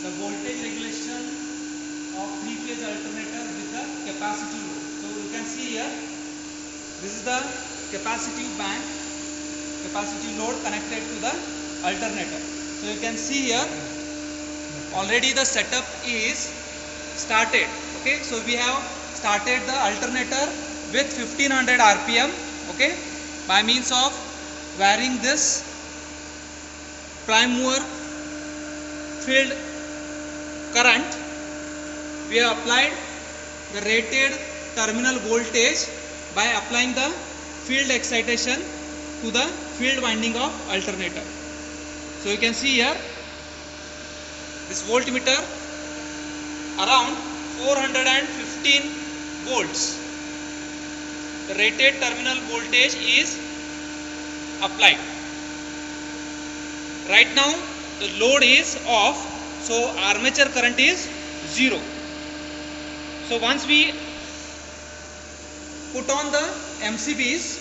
the voltage regulation of three-phase alternator with the capacitive load. So you can see here, this is the capacitive bank, capacitive load connected to the alternator. So you can see here, already the setup is started. Okay, so we have started the alternator with 1500 rpm. Okay, by means of varying this prime mover field current, we have applied the rated terminal voltage by applying the field excitation to the field winding of alternator. So you can see here, this voltmeter around 415 volts. The rated terminal voltage is applied. Right now the load is off, so armature current is 0. So once we put on the MCBs,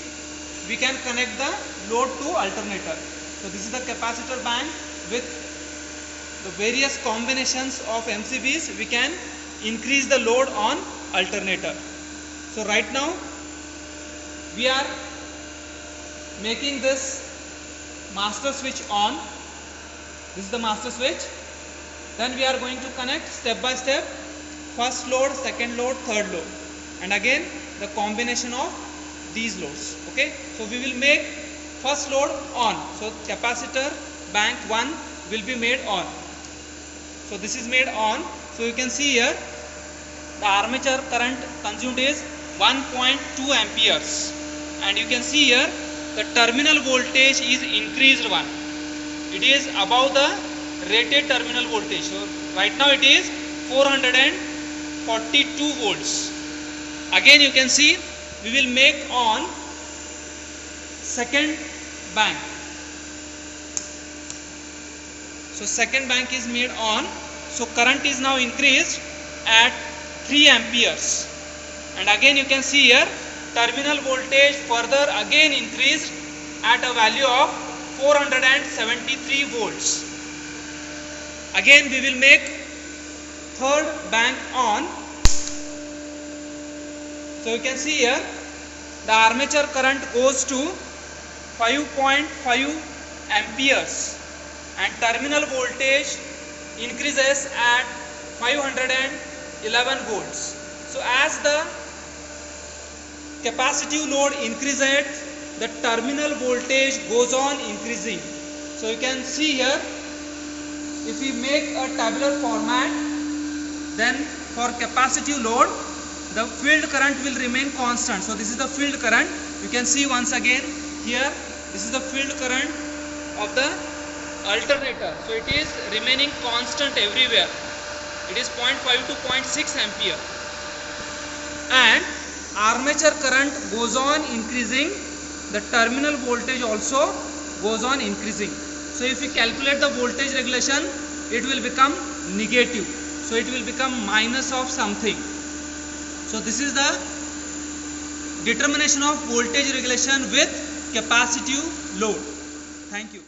we can connect the load to alternator. So this is the capacitor bank with the various combinations of MCBs. We can increase the load on alternator. So right now we are making this master switch on. This is the master switch. Then we are going to connect step by step first load, second load, third load, and again the combination of these loads. Okay, so we will make first load on. So capacitor bank 1 will be made on. So this is made on. So you can see here the armature current consumed is 1.2 amperes, and you can see here the terminal voltage is increased 1. It is above the rated terminal voltage. So right now it is 442 volts. Again you can see we will make on second bank. So second bank is made on. So current is now increased at 3 amperes, and again you can see here terminal voltage further again increased at a value of 473 volts. Again we will make third bank on. So you can see here the armature current goes to 5.5 amperes and terminal voltage increases at 511 volts. So as the capacitive load increases, the terminal voltage goes on increasing. So you can see here, if we make a tabular format, then for capacitive load the field current will remain constant. So this is the field current. You can see once again here, this is the field current of the alternator. So it is remaining constant everywhere. It is 0.5 to 0.6 ampere, and armature current goes on increasing. The terminal voltage also goes on increasing. So if we calculate the voltage regulation, it will become negative. So it will become minus of something. So this is the determination of voltage regulation with capacitive load. Thank you.